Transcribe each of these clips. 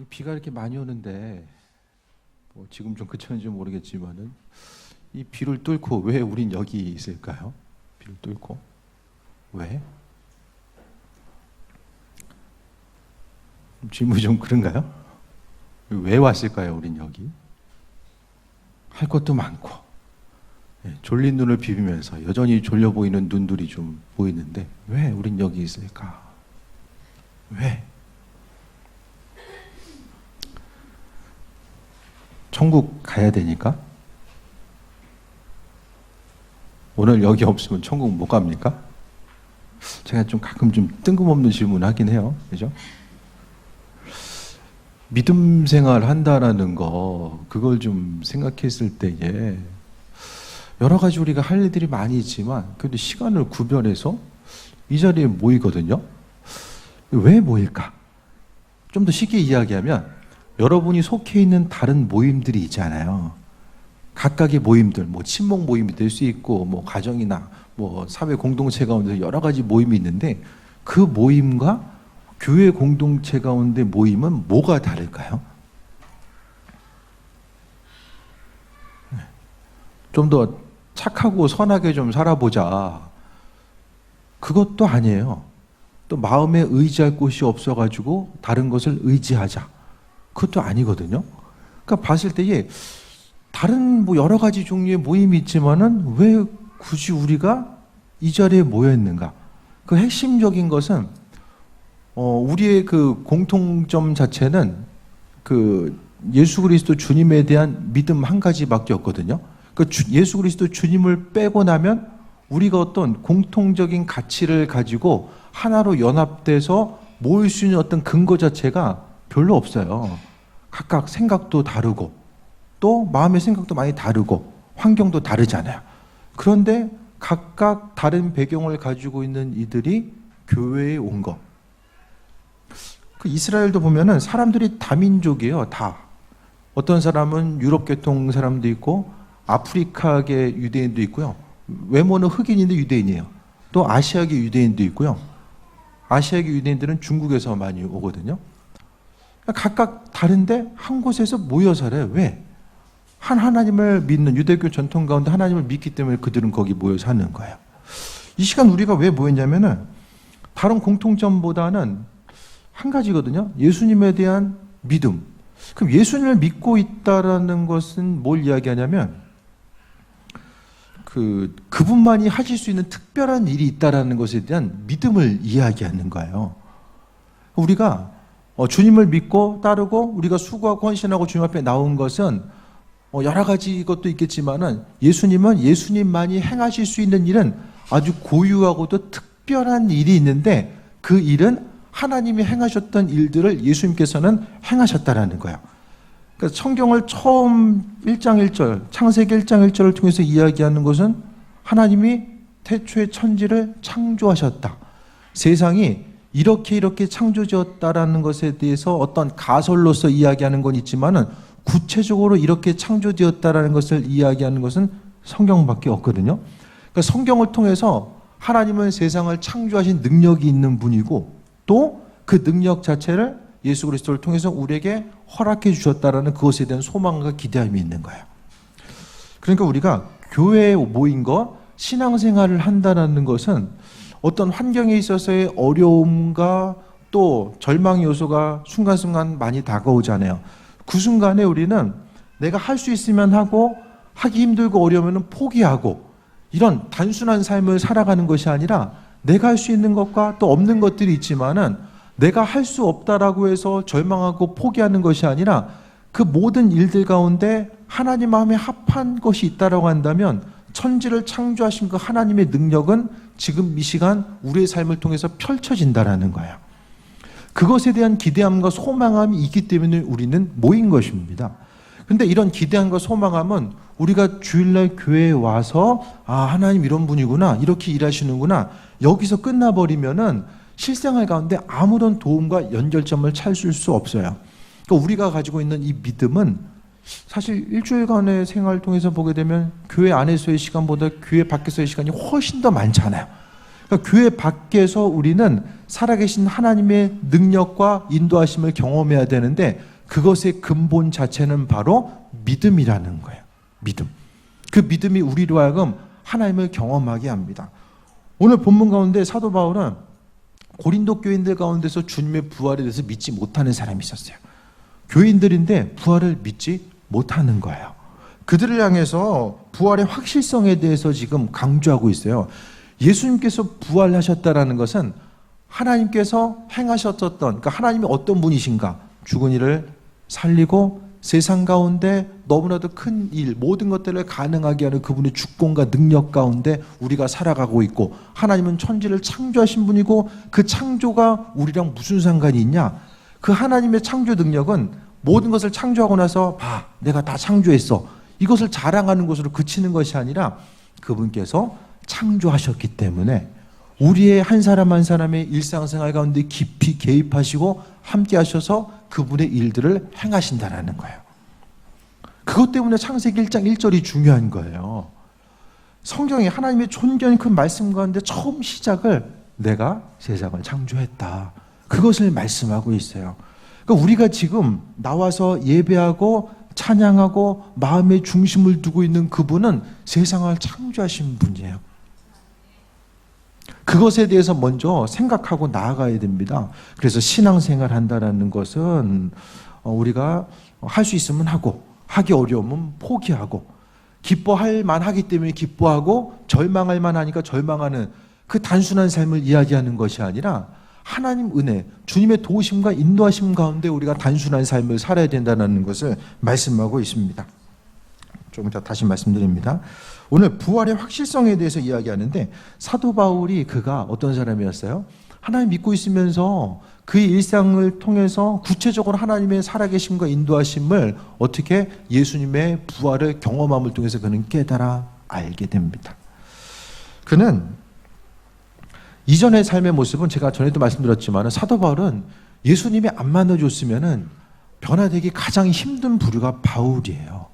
비가 이렇게 많이 오는데 지금 좀 그쳤는지 모르겠지만은 이 비를 뚫고 왜 우린 여기 있을까요? 비를 뚫고 왜? 질문이 좀 그런가요? 왜 왔을까요? 우린 여기 할 것도 많고 졸린 눈을 비비면서 여전히 졸려 보이는 눈들이 좀 보이는데 왜 우린 여기 있을까? 왜? 천국 가야 되니까? 오늘 여기 없으면 천국 못 갑니까? 제가 좀 가끔 좀 뜬금없는 질문 하긴 해요. 그죠? 믿음 생활 한다라는 거, 그걸 좀 생각했을 때에 여러 가지 우리가 할 일들이 많이 있지만 그래도 시간을 구별해서 이 자리에 모이거든요. 왜 모일까? 좀 더 쉽게 이야기하면 여러분이 속해 있는 다른 모임들이 있잖아요. 각각의 모임들, 친목 모임이 될 수 있고, 가정이나 사회 공동체 가운데 여러 가지 모임이 있는데 그 모임과 교회 공동체 가운데 모임은 뭐가 다를까요? 좀 더 착하고 선하게 좀 살아보자. 그것도 아니에요. 또 마음에 의지할 곳이 없어가지고 다른 것을 의지하자. 그것도 아니거든요. 그러니까 봤을 때에 다른 여러 가지 종류의 모임이 있지만은 왜 굳이 우리가 이 자리에 모였는가? 그 핵심적인 것은 우리의 그 공통점 자체는 그 예수 그리스도 주님에 대한 믿음 한 가지밖에 없거든요. 그 예수 그리스도 주님을 빼고 나면 우리가 어떤 공통적인 가치를 가지고 하나로 연합돼서 모일 수 있는 어떤 근거 자체가 별로 없어요. 각각 생각도 다르고 또 마음의 생각도 많이 다르고 환경도 다르잖아요. 그런데 각각 다른 배경을 가지고 있는 이들이 교회에 온 것. 그 이스라엘도 보면은 사람들이 다민족이에요. 다. 어떤 사람은 유럽 계통 사람도 있고 아프리카계 유대인도 있고요. 외모는 흑인인데 유대인이에요. 또 아시아계 유대인도 있고요. 아시아계 유대인들은 중국에서 많이 오거든요. 각각 다른데 한 곳에서 모여 살아요. 왜? 한 하나님을 믿는 유대교 전통 가운데 하나님을 믿기 때문에 그들은 거기 모여 사는 거예요. 이 시간 우리가 왜 모였냐면은 다른 공통점보다는 한 가지거든요. 예수님에 대한 믿음. 그럼 예수님을 믿고 있다라는 것은 뭘 이야기하냐면 그분만이 하실 수 있는 특별한 일이 있다라는 것에 대한 믿음을 이야기하는 거예요. 우리가 주님을 믿고 따르고 우리가 수고하고 헌신하고 주님 앞에 나온 것은 여러 가지 것도 있겠지만은 예수님은 예수님만이 행하실 수 있는 일은 아주 고유하고도 특별한 일이 있는데 그 일은 하나님이 행하셨던 일들을 예수님께서는 행하셨다라는 거예요. 그러니까 성경을 처음 1장 1절, 창세기 1장 1절을 통해서 이야기하는 것은 하나님이 태초에 천지를 창조하셨다. 세상이 이렇게 창조되었다라는 것에 대해서 어떤 가설로서 이야기하는 건 있지만은 구체적으로 이렇게 창조되었다라는 것을 이야기하는 것은 성경밖에 없거든요. 그러니까 성경을 통해서 하나님은 세상을 창조하신 능력이 있는 분이고 또 그 능력 자체를 예수 그리스도를 통해서 우리에게 허락해 주셨다라는 그것에 대한 소망과 기대함이 있는 거예요. 그러니까 우리가 교회에 모인 것, 신앙생활을 한다는 것은 어떤 환경에 있어서의 어려움과 또 절망의 요소가 순간순간 많이 다가오잖아요. 그 순간에 우리는 내가 할 수 있으면 하고 하기 힘들고 어려우면 포기하고 이런 단순한 삶을 살아가는 것이 아니라 내가 할 수 있는 것과 또 없는 것들이 있지만은 내가 할 수 없다라고 해서 절망하고 포기하는 것이 아니라 그 모든 일들 가운데 하나님 마음에 합한 것이 있다라고 한다면 천지를 창조하신 그 하나님의 능력은 지금 이 시간 우리의 삶을 통해서 펼쳐진다라는 거예요. 그것에 대한 기대함과 소망함이 있기 때문에 우리는 모인 것입니다. 그런데 이런 기대함과 소망함은 우리가 주일날 교회에 와서 하나님 이런 분이구나, 이렇게 일하시는구나, 여기서 끝나버리면은 실생활 가운데 아무런 도움과 연결점을 찾을 수 없어요. 그러니까 우리가 가지고 있는 이 믿음은 사실 일주일간의 생활을 통해서 보게 되면 교회 안에서의 시간보다 교회 밖에서의 시간이 훨씬 더 많잖아요. 그러니까 교회 밖에서 우리는 살아계신 하나님의 능력과 인도하심을 경험해야 되는데 그것의 근본 자체는 바로 믿음이라는 거예요. 믿음. 그 믿음이 우리로 하여금 하나님을 경험하게 합니다. 오늘 본문 가운데 사도 바울은 고린도 교인들 가운데서 주님의 부활에 대해서 믿지 못하는 사람이 있었어요. 교인들인데 부활을 믿지 못하는 거예요. 그들을 향해서 부활의 확실성에 대해서 지금 강조하고 있어요. 예수님께서 부활하셨다라는 것은 하나님께서 행하셨던, 그러니까 하나님이 어떤 분이신가? 죽은 이를 살리고 세상 가운데 너무나도 큰 일, 모든 것들을 가능하게 하는 그분의 주권과 능력 가운데 우리가 살아가고 있고, 하나님은 천지를 창조하신 분이고 그 창조가 우리랑 무슨 상관이 있냐? 그 하나님의 창조 능력은 모든 것을 창조하고 나서 봐, 내가 다 창조했어, 이것을 자랑하는 것으로 그치는 것이 아니라 그분께서 창조하셨기 때문에 우리의 한 사람 한 사람의 일상생활 가운데 깊이 개입하시고 함께 하셔서 그분의 일들을 행하신다라는 거예요. 그것 때문에 창세기 1장 1절이 중요한 거예요. 성경에 하나님의 존귀한 그 말씀 가운데 처음 시작을 내가 세상을 창조했다, 그것을 말씀하고 있어요. 그러니까 우리가 지금 나와서 예배하고 찬양하고 마음의 중심을 두고 있는 그분은 세상을 창조하신 분이에요. 그것에 대해서 먼저 생각하고 나아가야 됩니다. 그래서 신앙생활 한다는 것은 우리가 할 수 있으면 하고, 하기 어려우면 포기하고, 기뻐할 만하기 때문에 기뻐하고, 절망할 만하니까 절망하는 그 단순한 삶을 이야기하는 것이 아니라 하나님 은혜, 주님의 도우심과 인도하심 가운데 우리가 단순한 삶을 살아야 된다는 것을 말씀하고 있습니다. 조금 더 다시 말씀드립니다. 오늘 부활의 확실성에 대해서 이야기하는데, 사도 바울이 그가 어떤 사람이었어요? 하나님 믿고 있으면서 그의 일상을 통해서 구체적으로 하나님의 살아계심과 인도하심을 어떻게 예수님의 부활을 경험함을 통해서 그는 깨달아 알게 됩니다. 그는 이전의 삶의 모습은 제가 전에도 말씀드렸지만 사도 바울은 예수님이 안 만나줬으면 변화되기 가장 힘든 부류가 바울이에요.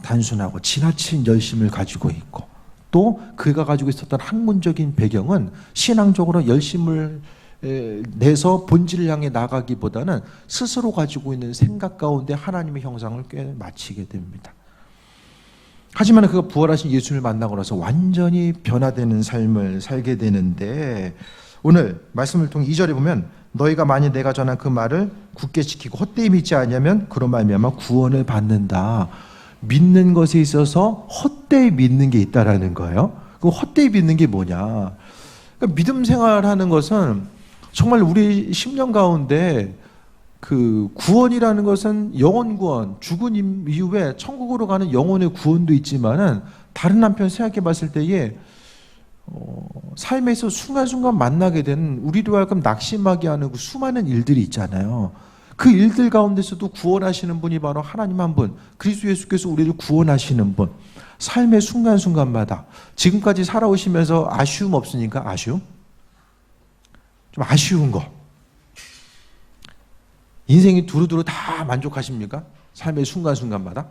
단순하고 지나친 열심을 가지고 있고, 또 그가 가지고 있었던 학문적인 배경은 신앙적으로 열심을 내서 본질을 향해 나가기보다는 스스로 가지고 있는 생각 가운데 하나님의 형상을 꽤 맞추게 됩니다. 하지만 그가 부활하신 예수님을 만나고 나서 완전히 변화되는 삶을 살게 되는데, 오늘 말씀을 통해 2절에 보면 너희가 만일 내가 전한 그 말을 굳게 지키고 헛되이 믿지 않으면 그로 말미암아 구원을 받는다. 믿는 것에 있어서 헛되이 믿는 게 있다라는 거예요. 그 헛되이 믿는 게 뭐냐? 그러니까 믿음 생활하는 것은 정말 우리 10년 가운데 그 구원이라는 것은 영혼 구원, 죽은 이후에 천국으로 가는 영혼의 구원도 있지만은 다른 한편 생각해 봤을 때에 삶에서 순간순간 만나게 되는, 우리로 하여금 낙심하게 하는 그 수많은 일들이 있잖아요. 그 일들 가운데서도 구원하시는 분이 바로 하나님 한 분, 그리스도 예수께서 우리를 구원하시는 분. 삶의 순간순간마다 지금까지 살아오시면서 아쉬움 없으니까 아쉬움? 좀 아쉬운 거. 인생이 두루두루 다 만족하십니까? 삶의 순간순간마다?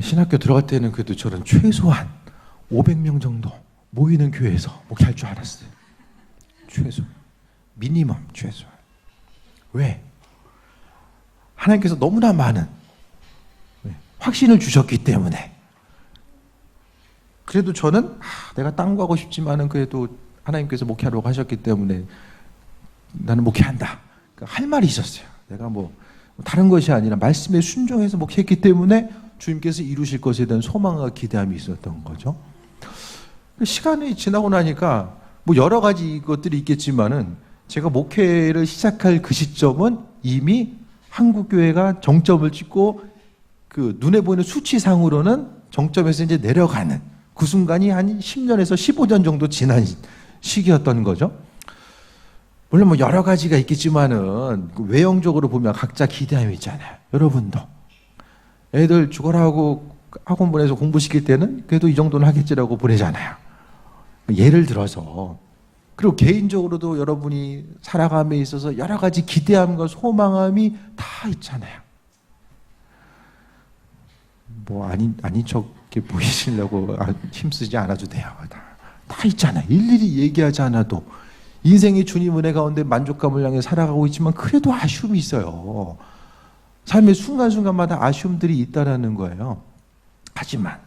신학교 들어갈 때는 그래도 저는 최소한 500명 정도 모이는 교회에서 목회할 줄 알았어요. 최소. 미니멈 최소. 왜? 하나님께서 너무나 많은 확신을 주셨기 때문에. 그래도 저는 내가 딴 거 하고 싶지만은 그래도 하나님께서 목회하라고 하셨기 때문에 나는 목회한다. 그러니까 할 말이 있었어요. 내가 뭐 다른 것이 아니라 말씀에 순종해서 목회했기 때문에 주님께서 이루실 것에 대한 소망과 기대함이 있었던 거죠. 시간이 지나고 나니까 뭐 여러 가지 것들이 있겠지만은 제가 목회를 시작할 그 시점은 이미 한국교회가 정점을 찍고 그 눈에 보이는 수치상으로는 정점에서 이제 내려가는 그 순간이 한 10년에서 15년 정도 지난 시기였던 거죠. 물론 뭐 여러 가지가 있겠지만은 외형적으로 보면 각자 기대함이 있잖아요. 여러분도 애들 죽어라 하고 학원 보내서 공부시킬 때는 그래도 이 정도는 하겠지라고 보내잖아요. 예를 들어서. 그리고 개인적으로도 여러분이 살아감에 있어서 여러 가지 기대함과 소망함이 다 있잖아요. 뭐 아닌 척 이렇게 보이시려고 힘쓰지 않아도 돼요. 다 있잖아요. 일일이 얘기하지 않아도 인생이 주님 은혜 가운데 만족감을 향해 살아가고 있지만 그래도 아쉬움이 있어요. 삶의 순간순간마다 아쉬움들이 있다라는 거예요. 하지만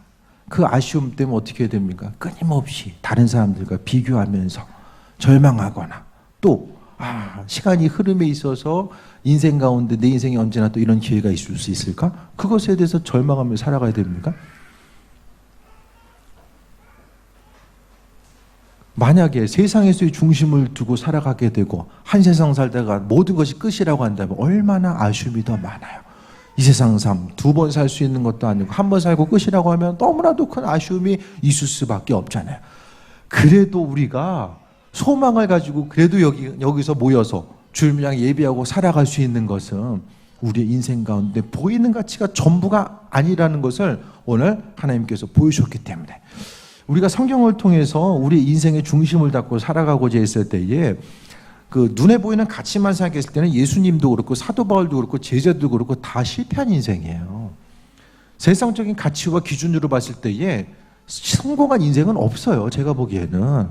그 아쉬움 때문에 어떻게 해야 됩니까? 끊임없이 다른 사람들과 비교하면서 절망하거나 또 시간이 흐름에 있어서 인생 가운데 내 인생에 언제나 또 이런 기회가 있을 수 있을까? 그것에 대해서 절망하며 살아가야 됩니까? 만약에 세상에서의 중심을 두고 살아가게 되고 한 세상 살다가 모든 것이 끝이라고 한다면 얼마나 아쉬움이 더 많아요. 이 세상 삶 두 번 살 수 있는 것도 아니고 한 번 살고 끝이라고 하면 너무나도 큰 아쉬움이 있을 수밖에 없잖아요. 그래도 우리가 소망을 가지고 그래도 여기서 모여서 주님을 향해 예배하고 살아갈 수 있는 것은 우리의 인생 가운데 보이는 가치가 전부가 아니라는 것을 오늘 하나님께서 보여주셨기 때문에 우리가 성경을 통해서 우리 인생의 중심을 잡고 살아가고자 했을 때에 그 눈에 보이는 가치만 생각했을 때는 예수님도 그렇고 사도 바울도 그렇고 제자도 그렇고 다 실패한 인생이에요. 세상적인 가치와 기준으로 봤을 때에 성공한 인생은 없어요. 제가 보기에는.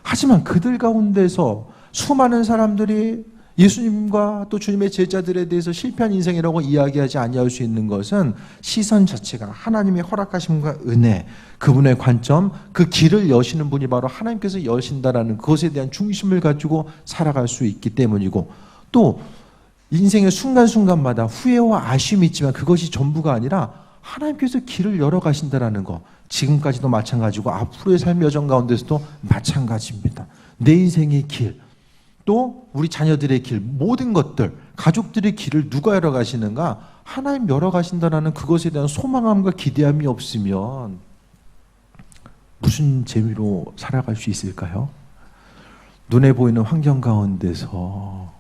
하지만 그들 가운데서 수많은 사람들이 예수님과 또 주님의 제자들에 대해서 실패한 인생이라고 이야기하지 아니할 수 있는 것은 시선 자체가 하나님의 허락하심과 은혜, 그분의 관점, 그 길을 여시는 분이 바로 하나님께서 여신다라는 그것에 대한 중심을 가지고 살아갈 수 있기 때문이고 또 인생의 순간순간마다 후회와 아쉬움이 있지만 그것이 전부가 아니라 하나님께서 길을 열어가신다라는 것, 지금까지도 마찬가지고 앞으로의 삶의 여정 가운데서도 마찬가지입니다. 내 인생의 길, 또 우리 자녀들의 길, 모든 것들, 가족들의 길을 누가 열어가시는가? 하나님 열어가신다라는 그것에 대한 소망함과 기대함이 없으면 무슨 재미로 살아갈 수 있을까요? 눈에 보이는 환경 가운데서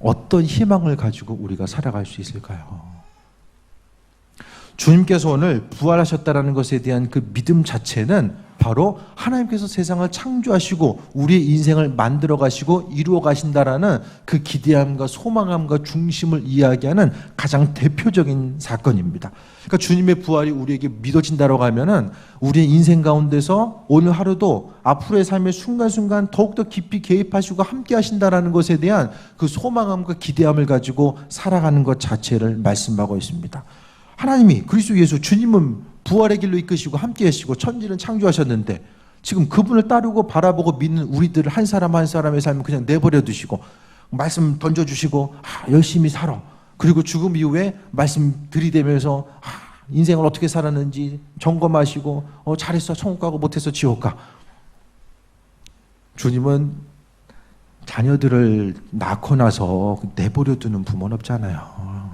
어떤 희망을 가지고 우리가 살아갈 수 있을까요? 주님께서 오늘 부활하셨다는 것에 대한 그 믿음 자체는 바로 하나님께서 세상을 창조하시고 우리의 인생을 만들어 가시고 이루어 가신다라는 그 기대함과 소망함과 중심을 이야기하는 가장 대표적인 사건입니다. 그러니까 주님의 부활이 우리에게 믿어진다라고 하면은 우리의 인생 가운데서 오늘 하루도 앞으로의 삶의 순간순간 더욱더 깊이 개입하시고 함께 하신다라는 것에 대한 그 소망함과 기대함을 가지고 살아가는 것 자체를 말씀하고 있습니다. 하나님이 그리스도 예수 주님은 부활의 길로 이끄시고 함께 하시고 천지를 창조하셨는데 지금 그분을 따르고 바라보고 믿는 우리들 한 사람 한 사람의 삶을 그냥 내버려 두시고 말씀 던져주시고 열심히 살아. 그리고 죽음 이후에 말씀 들이대면서 인생을 어떻게 살았는지 점검하시고 잘했어 천국 가고 못해서 지옥 가. 주님은 자녀들을 낳고 나서 내버려 두는 부모는 없잖아요.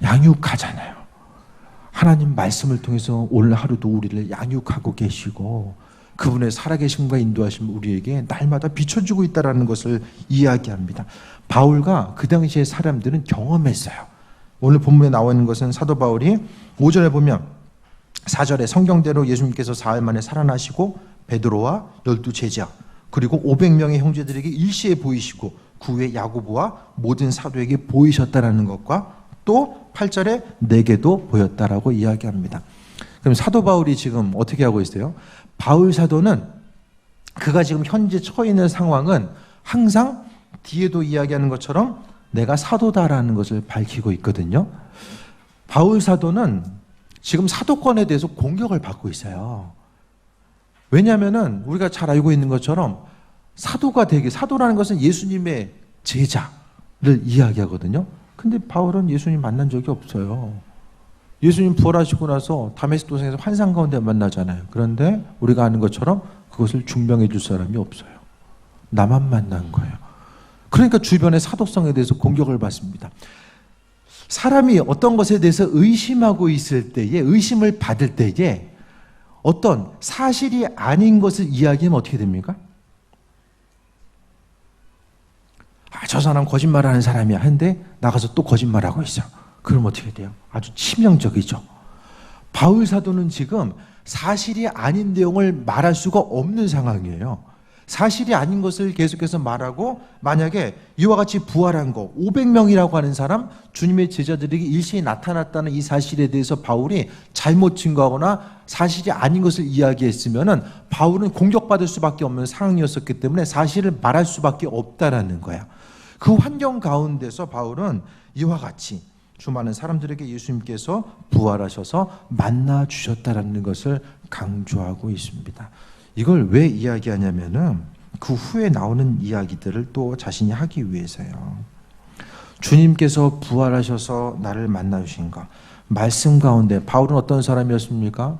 양육하잖아요. 하나님 말씀을 통해서 오늘 하루도 우리를 양육하고 계시고 그분의 살아계심과 인도하심 우리에게 날마다 비춰주고 있다는 것을 이야기합니다. 바울과 그 당시의 사람들은 경험했어요. 오늘 본문에 나와 있는 것은 사도 바울이 5절에 보면 4절에 성경대로 예수님께서 사흘 만에 살아나시고 베드로와 12제자 그리고 500명의 형제들에게 일시에 보이시고 그 후에 야고보와 모든 사도에게 보이셨다는 것과 또 8절에 내게도 보였다라고 이야기합니다. 그럼 사도 바울이 지금 어떻게 하고 있어요? 바울 사도는 그가 지금 현재 처해 있는 상황은 항상 뒤에도 이야기하는 것처럼 내가 사도다라는 것을 밝히고 있거든요. 바울 사도는 지금 사도권에 대해서 공격을 받고 있어요. 왜냐하면 우리가 잘 알고 있는 것처럼 사도라는 것은 예수님의 제자를 이야기하거든요. 근데 바울은 예수님 만난 적이 없어요. 예수님 부활하시고 나서 다메섹 도상에서 환상 가운데 만나잖아요. 그런데 우리가 아는 것처럼 그것을 증명해 줄 사람이 없어요. 나만 만난 거예요. 그러니까 주변의 사도성에 대해서 공격을 받습니다. 사람이 어떤 것에 대해서 의심하고 있을 때에 의심을 받을 때에 어떤 사실이 아닌 것을 이야기하면 어떻게 됩니까? 저 사람 거짓말하는 사람이야. 근데 나가서 또 거짓말하고 있어. 그럼 어떻게 돼요? 아주 치명적이죠. 바울 사도는 지금 사실이 아닌 내용을 말할 수가 없는 상황이에요. 사실이 아닌 것을 계속해서 말하고, 만약에 이와 같이 부활한 거 500명이라고 하는 사람, 주님의 제자들에게 일시에 나타났다는 이 사실에 대해서 바울이 잘못 증거하거나 사실이 아닌 것을 이야기했으면은 바울은 공격받을 수밖에 없는 상황이었었기 때문에 사실을 말할 수밖에 없다라는 거야. 그 환경 가운데서 바울은 이와 같이 수많은 사람들에게 예수님께서 부활하셔서 만나 주셨다라는 것을 강조하고 있습니다. 이걸 왜 이야기하냐면은 그 후에 나오는 이야기들을 또 자신이 하기 위해서요. 주님께서 부활하셔서 나를 만나 주신 것, 말씀 가운데 바울은 어떤 사람이었습니까?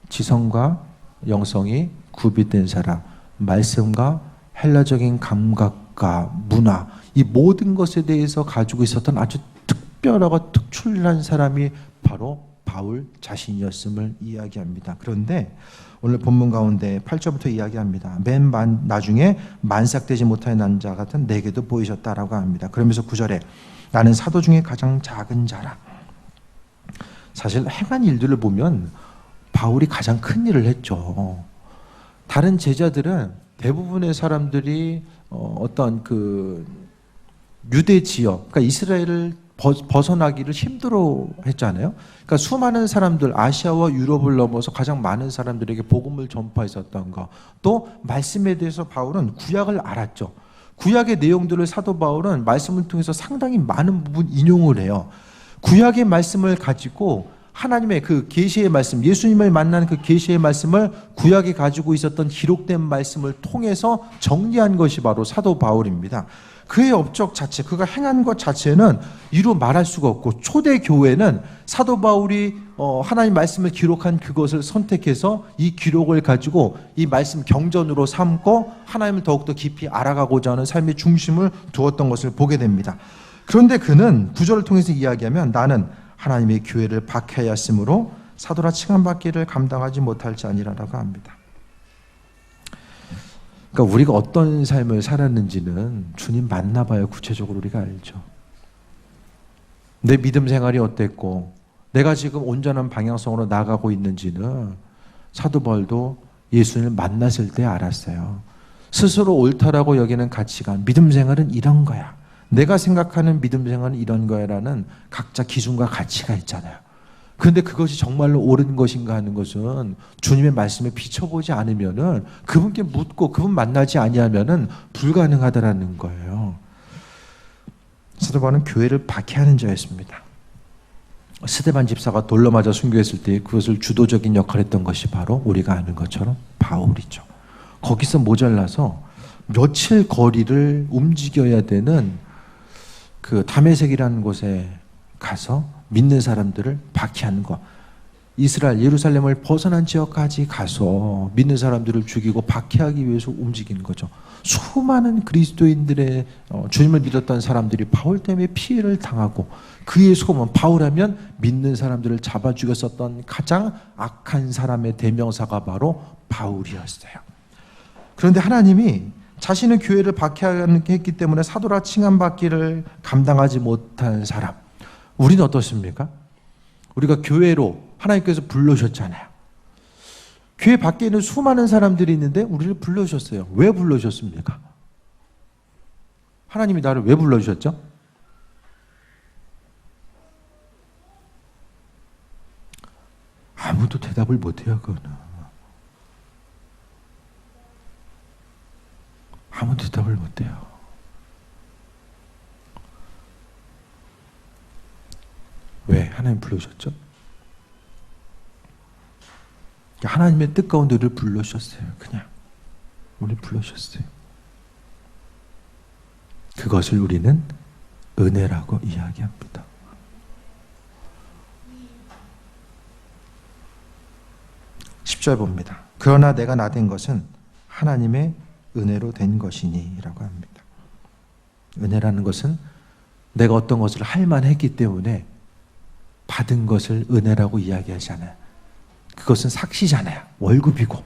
지성과 영성이 구비된 사람, 말씀과 헬라적인 감각과 문화, 이 모든 것에 대해서 가지고 있었던 아주 특별하고 특출난 사람이 바로 바울 자신이었음을 이야기합니다. 그런데 오늘 본문 가운데 8절부터 이야기합니다. 맨 나중에 만삭되지 못하는 남자 같은 내게도 보이셨다라고 합니다. 그러면서 9절에 나는 사도 중에 가장 작은 자라. 사실 행한 일들을 보면 바울이 가장 큰 일을 했죠. 다른 제자들은 대부분의 사람들이 어떤 그 유대 지역, 그러니까 이스라엘을 벗어나기를 힘들어 했잖아요. 그러니까 수많은 사람들, 아시아와 유럽을 넘어서 가장 많은 사람들에게 복음을 전파했었던 거. 또 말씀에 대해서 바울은 구약을 알았죠. 구약의 내용들을 사도 바울은 말씀을 통해서 상당히 많은 부분 인용을 해요. 구약의 말씀을 가지고 하나님의 그 계시의 말씀, 예수님을 만나는 그 계시의 말씀을 구약에 가지고 있었던 기록된 말씀을 통해서 정리한 것이 바로 사도 바울입니다. 그의 업적 자체, 그가 행한 것 자체는 이루 말할 수가 없고, 초대 교회는 사도 바울이 하나님 말씀을 기록한 그것을 선택해서 이 기록을 가지고 이 말씀 경전으로 삼고 하나님을 더욱더 깊이 알아가고자 하는 삶의 중심을 두었던 것을 보게 됩니다. 그런데 그는 구절을 통해서 이야기하면 나는 하나님의 교회를 박해하였으므로 사도라 칭함받기를 감당하지 못할지 아니라라고 합니다. 그러니까 우리가 어떤 삶을 살았는지는 주님 만나봐야 구체적으로 우리가 알죠. 내 믿음 생활이 어땠고 내가 지금 온전한 방향성으로 나아가고 있는지는 사도 바울도 예수님을 만났을 때 알았어요. 스스로 옳다라고 여기는 가치관, 믿음 생활은 이런 거야, 내가 생각하는 믿음 생활은 이런 거야라는 각자 기준과 가치가 있잖아요. 그런데 그것이 정말로 옳은 것인가 하는 것은 주님의 말씀에 비춰보지 않으면은, 그분께 묻고 그분 만나지 아니하면은 불가능하다라는 거예요. 사도 바울은 교회를 박해하는 자였습니다. 스데반 집사가 돌로 맞아 순교했을 때 그것을 주도적인 역할을 했던 것이 바로 우리가 아는 것처럼 바울이죠. 거기서 모자라서 며칠 거리를 움직여야 되는 그 다메섹이라는 곳에 가서 믿는 사람들을 박해하는 것, 이스라엘 예루살렘을 벗어난 지역까지 가서 믿는 사람들을 죽이고 박해하기 위해서 움직이는 거죠. 수많은 그리스도인들의 주님을 믿었던 사람들이 바울 때문에 피해를 당하고, 그의 소문, 바울하면 믿는 사람들을 잡아 죽였었던 가장 악한 사람의 대명사가 바로 바울이었어요. 그런데 하나님이 자신의 교회를 박해했기 때문에 사도라 칭함받기를 감당하지 못한 사람, 우리는 어떻습니까? 우리가 교회로 하나님께서 불러주셨잖아요. 교회 밖에는 수많은 사람들이 있는데 우리를 불러주셨어요. 왜 불러주셨습니까? 하나님이 나를 왜 불러주셨죠? 아무도 대답을 못해요. 그거는 아무도 대답을 못해요. 왜 하나님 불러주셨죠? 하나님의 뜻 가운데 우리를 불러주셨어요. 그냥 우리를 불러주셨어요. 그것을 우리는 은혜라고 이야기합니다. 10절 봅니다. 그러나 내가 나된 것은 하나님의 은혜로 된 것이니 라고 합니다. 은혜라는 것은 내가 어떤 것을 할 만했기 때문에 받은 것을 은혜라고 이야기하잖아요. 그것은 삭시잖아요. 월급이고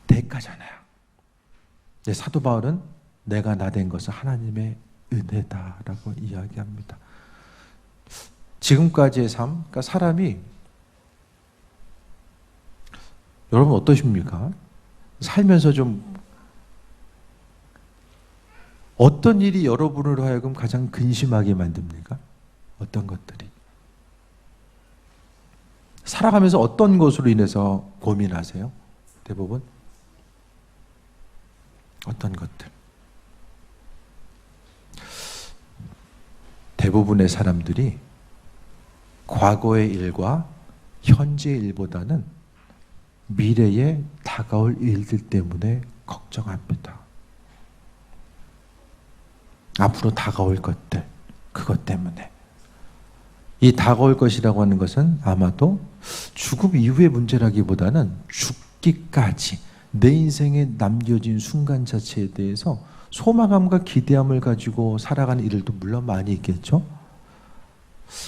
대가잖아요. 사도 바울은 내가 나된 것은 하나님의 은혜다라고 이야기합니다. 지금까지의 삶, 그러니까 사람이, 여러분 어떠십니까? 살면서 좀 어떤 일이 여러분으로 하여금 가장 근심하게 만듭니까? 어떤 것들이? 살아가면서 어떤 것으로 인해서 고민하세요? 대부분? 어떤 것들? 대부분의 사람들이 과거의 일과 현재의 일보다는 미래에 다가올 일들 때문에 걱정합니다. 앞으로 다가올 것들, 그것 때문에. 이 다가올 것이라고 하는 것은 아마도 죽음 이후의 문제라기보다는 죽기까지 내 인생에 남겨진 순간 자체에 대해서 소망감과 기대함을 가지고 살아가는 일들도 물론 많이 있겠죠.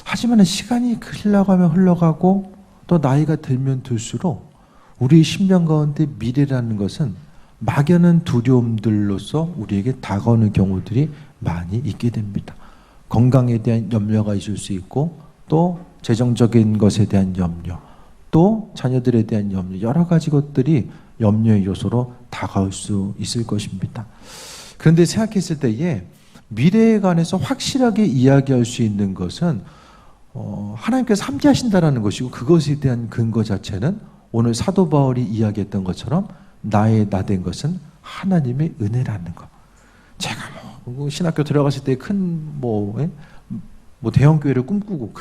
하지만 시간이 흘러가고 또 나이가 들면 들수록 우리 심령 가운데 미래라는 것은 막연한 두려움들로서 우리에게 다가오는 경우들이 많이 있게 됩니다. 건강에 대한 염려가 있을 수 있고, 또 재정적인 것에 대한 염려, 또 자녀들에 대한 염려, 여러 가지 것들이 염려의 요소로 다가올 수 있을 것입니다. 그런데 생각했을 때에 미래에 관해서 확실하게 이야기할 수 있는 것은 하나님께서 함께하신다라는 것이고, 그것에 대한 근거 자체는 오늘 사도 바울이 이야기했던 것처럼 나의 나된 것은 하나님의 은혜라는 것. 제가 신학교 들어갔을 때 큰 대형 교회를 꿈꾸고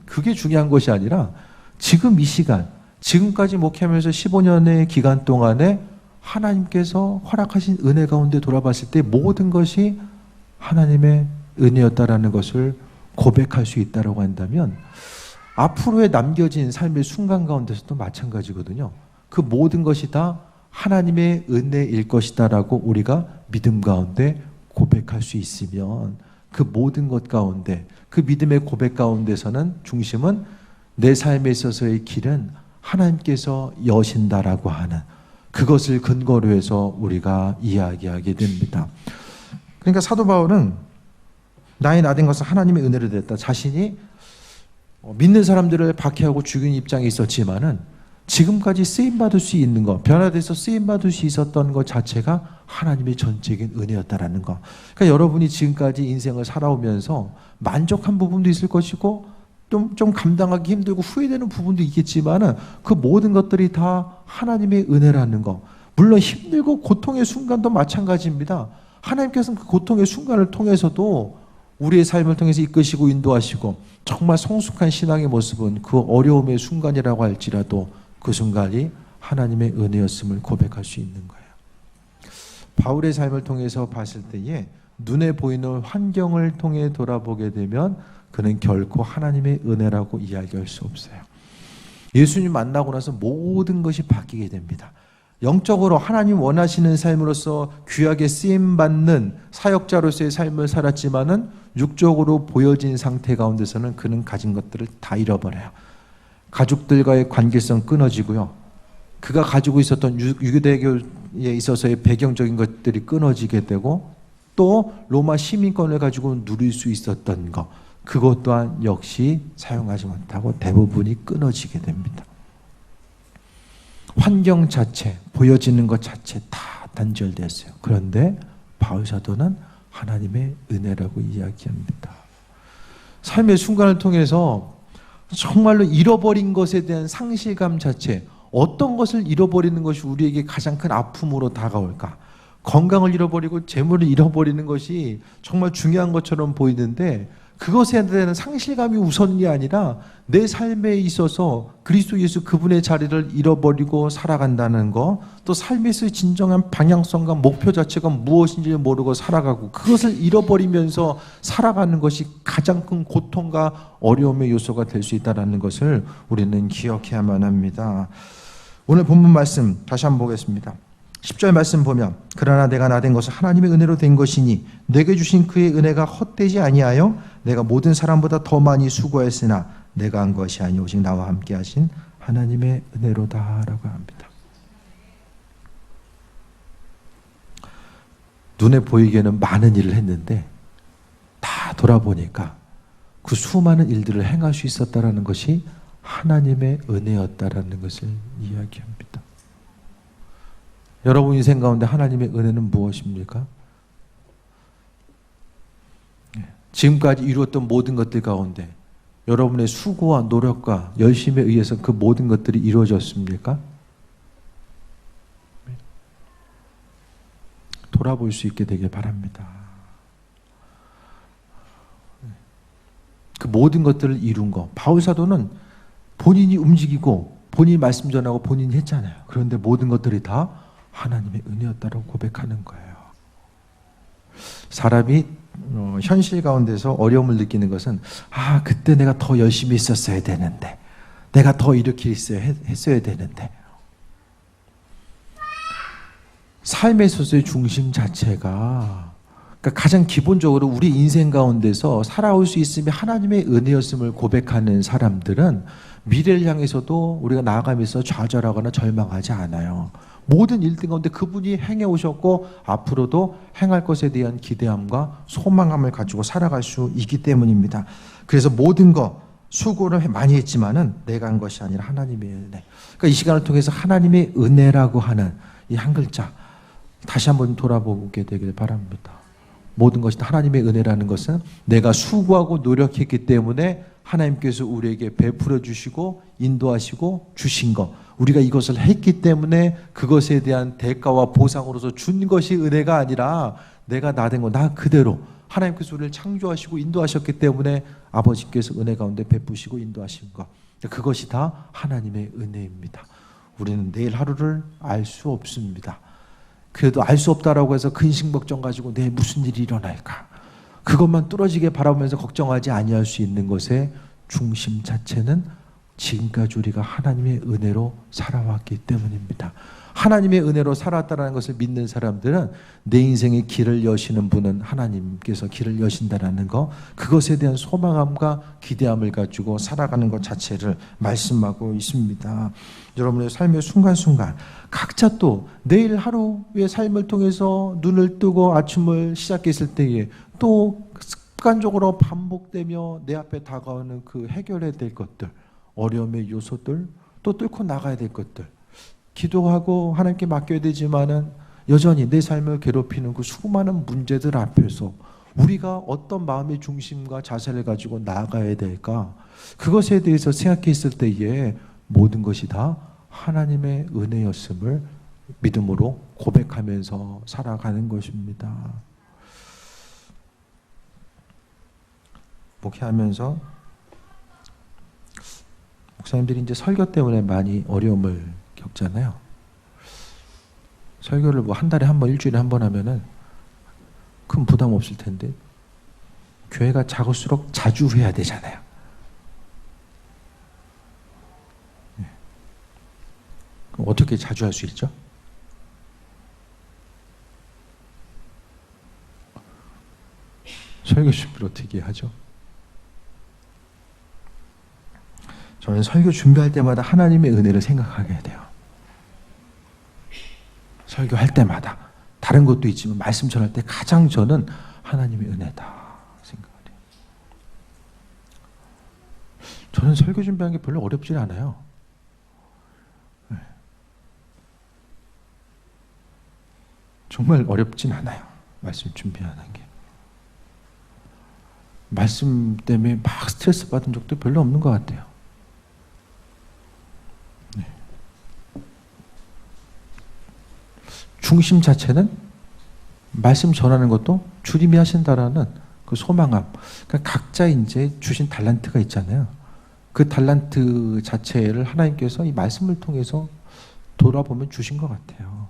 그게 중요한 것이 아니라 지금 이 시간, 지금까지 목회하면서 15년의 기간 동안에 하나님께서 허락하신 은혜 가운데 돌아봤을 때 모든 것이 하나님의 은혜였다라는 것을 고백할 수 있다고 한다면, 앞으로의 남겨진 삶의 순간 가운데서도 마찬가지거든요. 그 모든 것이 다 하나님의 은혜일 것이다라고 우리가 믿음 가운데 고백할 수 있으면, 그 모든 것 가운데, 그 믿음의 고백 가운데서는 중심은 내 삶에 있어서의 길은 하나님께서 여신다라고 하는 그것을 근거로 해서 우리가 이야기하게 됩니다. 그러니까 사도 바울은 나의 나된 것은 하나님의 은혜로 됐다. 자신이 믿는 사람들을 박해하고 죽이는 입장에 있었지만은 지금까지 쓰임받을 수 있는 것, 변화돼서 쓰임받을 수 있었던 것 자체가 하나님의 전적인 은혜였다라는 것. 그러니까 여러분이 지금까지 인생을 살아오면서 만족한 부분도 있을 것이고, 좀 감당하기 힘들고 후회되는 부분도 있겠지만은 그 모든 것들이 다 하나님의 은혜라는 것. 물론 힘들고 고통의 순간도 마찬가지입니다. 하나님께서는 그 고통의 순간을 통해서도 우리의 삶을 통해서 이끄시고 인도하시고, 정말 성숙한 신앙의 모습은 그 어려움의 순간이라고 할지라도 그 순간이 하나님의 은혜였음을 고백할 수 있는 거예요. 바울의 삶을 통해서 봤을 때에 눈에 보이는 환경을 통해 돌아보게 되면 그는 결코 하나님의 은혜라고 이야기할 수 없어요. 예수님 만나고 나서 모든 것이 바뀌게 됩니다. 영적으로 하나님 원하시는 삶으로서 귀하게 쓰임받는 사역자로서의 삶을 살았지만은 육적으로 보여진 상태 가운데서는 그는 가진 것들을 다 잃어버려요. 가족들과의 관계성 끊어지고요. 그가 가지고 있었던 유대교에 있어서의 배경적인 것들이 끊어지게 되고, 또 로마 시민권을 가지고 누릴 수 있었던 것, 그것 또한 역시 사용하지 못하고 대부분이 끊어지게 됩니다. 환경 자체, 보여지는 것 자체 다 단절됐어요. 그런데 바울 사도는 하나님의 은혜라고 이야기합니다. 삶의 순간을 통해서 정말로 잃어버린 것에 대한 상실감 자체, 어떤 것을 잃어버리는 것이 우리에게 가장 큰 아픔으로 다가올까? 건강을 잃어버리고 재물을 잃어버리는 것이 정말 중요한 것처럼 보이는데, 그것에 대한 상실감이 우선이 아니라 내 삶에 있어서 그리스도 예수 그분의 자리를 잃어버리고 살아간다는 것, 또 삶에서 진정한 방향성과 목표 자체가 무엇인지 모르고 살아가고 그것을 잃어버리면서 살아가는 것이 가장 큰 고통과 어려움의 요소가 될 수 있다는 것을 우리는 기억해야만 합니다. 오늘 본문 말씀 다시 한번 보겠습니다. 10절 말씀 보면, 그러나 내가 나된 것은 하나님의 은혜로 된 것이니 내게 주신 그의 은혜가 헛되지 아니하여 내가 모든 사람보다 더 많이 수고했으나 내가 한 것이 아니 오직 나와 함께 하신 하나님의 은혜로다라고 합니다. 눈에 보이기에는 많은 일을 했는데 다 돌아보니까 그 수많은 일들을 행할 수 있었다라는 것이 하나님의 은혜였다라는 것을 이야기합니다. 여러분 인생 가운데 하나님의 은혜는 무엇입니까? 지금까지 이루었던 모든 것들 가운데 여러분의 수고와 노력과 열심에 의해서 그 모든 것들이 이루어졌습니까? 돌아볼 수 있게 되길 바랍니다. 그 모든 것들을 이룬 거. 바울 사도는 본인이 움직이고 본인이 말씀 전하고 본인이 했잖아요. 그런데 모든 것들이 다 하나님의 은혜였다고 고백하는 거예요. 사람이 현실 가운데서 어려움을 느끼는 것은 그때 내가 더 열심히 했었어야 되는데, 내가 더 이렇게 했어야 되는데. 삶의 소스의 중심 자체가, 그러니까 가장 기본적으로 우리 인생 가운데서 살아올 수 있음이 하나님의 은혜였음을 고백하는 사람들은 미래를 향해서도 우리가 나아가면서 좌절하거나 절망하지 않아요. 모든 일들 가운데 그분이 행해 오셨고 앞으로도 행할 것에 대한 기대함과 소망함을 가지고 살아갈 수 있기 때문입니다. 그래서 모든 거 수고를 많이 했지만은 내가 한 것이 아니라 하나님의 은혜. 그러니까 이 시간을 통해서 하나님의 은혜라고 하는 이 한 글자 다시 한번 돌아보게 되길 바랍니다. 모든 것이 하나님의 은혜라는 것은 내가 수고하고 노력했기 때문에 하나님께서 우리에게 베풀어 주시고 인도하시고 주신 것, 우리가 이것을 했기 때문에 그것에 대한 대가와 보상으로서 준 것이 은혜가 아니라 내가 나된 거, 나 그대로 하나님께서 우리를 창조하시고 인도하셨기 때문에 아버지께서 은혜 가운데 베푸시고 인도하신 것, 그것이 다 하나님의 은혜입니다. 우리는 내일 하루를 알 수 없습니다. 그래도 알 수 없다라고 해서 근심 걱정 가지고 내일 무슨 일이 일어날까, 그것만 뚫어지게 바라보면서 걱정하지 아니할 수 있는 것의 중심 자체는 지금까지 우리가 하나님의 은혜로 살아왔기 때문입니다. 하나님의 은혜로 살아왔다는 것을 믿는 사람들은 내 인생의 길을 여시는 분은 하나님께서 길을 여신다는 것, 그것에 대한 소망함과 기대함을 가지고 살아가는 것 자체를 말씀하고 있습니다. 여러분의 삶의 순간순간 각자 또 내일 하루의 삶을 통해서 눈을 뜨고 아침을 시작했을 때에 또 습관적으로 반복되며 내 앞에 다가오는 그 해결해야 될 것들, 어려움의 요소들, 또 뚫고 나가야 될 것들, 기도하고 하나님께 맡겨야 되지만은 여전히 내 삶을 괴롭히는 그 수많은 문제들 앞에서 우리가 어떤 마음의 중심과 자세를 가지고 나아가야 될까, 그것에 대해서 생각했을 때에 모든 것이 다 하나님의 은혜였음을 믿음으로 고백하면서 살아가는 것입니다. 목회하면서 목사님들이 이제 설교 때문에 많이 어려움을 겪잖아요. 설교를 뭐 한 달에 한 번, 일주일에 한 번 하면은 큰 부담 없을 텐데 교회가 작을수록 자주 해야 되잖아요. 그럼 어떻게 자주 할 수 있죠? 설교 준비를 어떻게 하죠? 저는 설교 준비할 때마다 하나님의 은혜를 생각하게 돼요. 설교할 때마다 다른 것도 있지만 말씀 전할 때 가장 저는 하나님의 은혜다 생각해요. 저는 설교 준비하는 게 별로 어렵지 않아요. 정말 어렵진 않아요. 말씀 준비하는 게. 말씀 때문에 막 스트레스 받은 적도 별로 없는 것 같아요. 중심 자체는 말씀 전하는 것도 주님이 하신다라는 그 소망함. 그러니까 각자 이제 주신 달란트가 있잖아요. 그 달란트 자체를 하나님께서 이 말씀을 통해서 돌아보면 주신 것 같아요.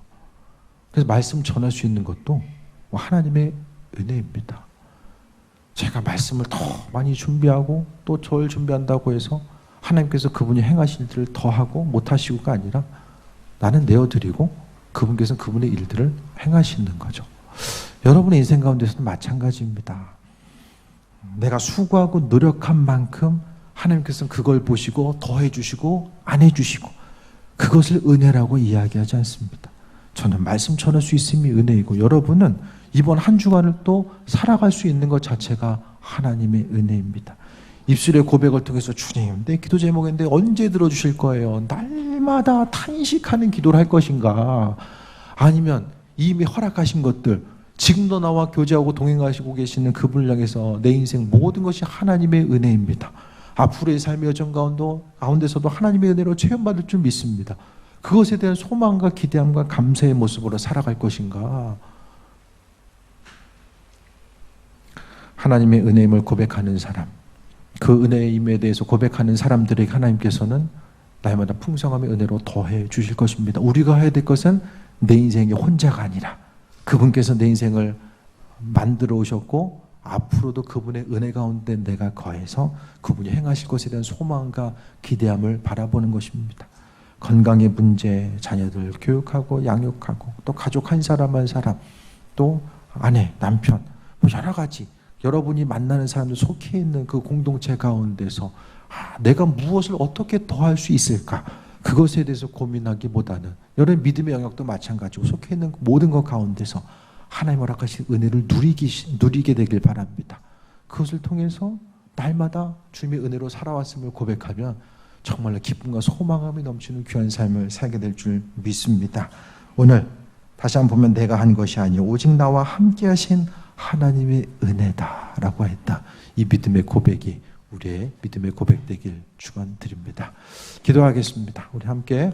그래서 말씀 전할 수 있는 것도 하나님의 은혜입니다. 제가 말씀을 더 많이 준비하고 또 저를 준비한다고 해서 하나님께서 그분이 행하실 일을 더 하고 못 하시고가 아니라 나는 내어드리고 그분께서는 그분의 일들을 행하시는 거죠. 여러분의 인생 가운데서도 마찬가지입니다. 내가 수고하고 노력한 만큼 하나님께서는 그걸 보시고 더 해주시고 안 해주시고 그것을 은혜라고 이야기하지 않습니다. 저는 말씀 전할 수 있음이 은혜이고 여러분은 이번 한 주간을 또 살아갈 수 있는 것 자체가 하나님의 은혜입니다. 입술의 고백을 통해서 주님, 내 기도 제목인데 언제 들어주실 거예요? 날마다 탄식하는 기도를 할 것인가? 아니면 이미 허락하신 것들, 지금도 나와 교제하고 동행하시고 계시는 그분을 향해서 내 인생 모든 것이 하나님의 은혜입니다. 앞으로의 삶의 여정 가운데서도 하나님의 은혜로 체험받을 줄 믿습니다. 그것에 대한 소망과 기대함과 감사의 모습으로 살아갈 것인가? 하나님의 은혜임을 고백하는 사람, 그 은혜임에 대해서 고백하는 사람들에게 하나님께서는 날마다 풍성함의 은혜로 더해 주실 것입니다. 우리가 해야 될 것은 내 인생이 혼자가 아니라 그분께서 내 인생을 만들어 오셨고 앞으로도 그분의 은혜 가운데 내가 거해서 그분이 행하실 것에 대한 소망과 기대함을 바라보는 것입니다. 건강의 문제, 자녀들 교육하고 양육하고 또 가족 한 사람 한 사람, 또 아내, 남편, 뭐 여러 가지 여러분이 만나는 사람들 속해 있는 그 공동체 가운데서 내가 무엇을 어떻게 더 할 수 있을까? 그것에 대해서 고민하기보다는 여러분 믿음의 영역도 마찬가지고 속해 있는 모든 것 가운데서 하나님 허락하신 은혜를 누리게 되길 바랍니다. 그것을 통해서 날마다 주님의 은혜로 살아왔음을 고백하면 정말로 기쁨과 소망함이 넘치는 귀한 삶을 살게 될 줄 믿습니다. 오늘 다시 한번 보면 내가 한 것이 아니요 오직 나와 함께 하신 하나님의 은혜다라고 했다. 이 믿음의 고백이 우리의 믿음의 고백되길 축원드립니다. 기도하겠습니다. 우리 함께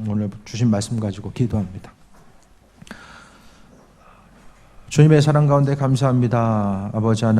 오늘 주신 말씀 가지고 기도합니다. 주님의 사랑 가운데 감사합니다. 아버지 하나님.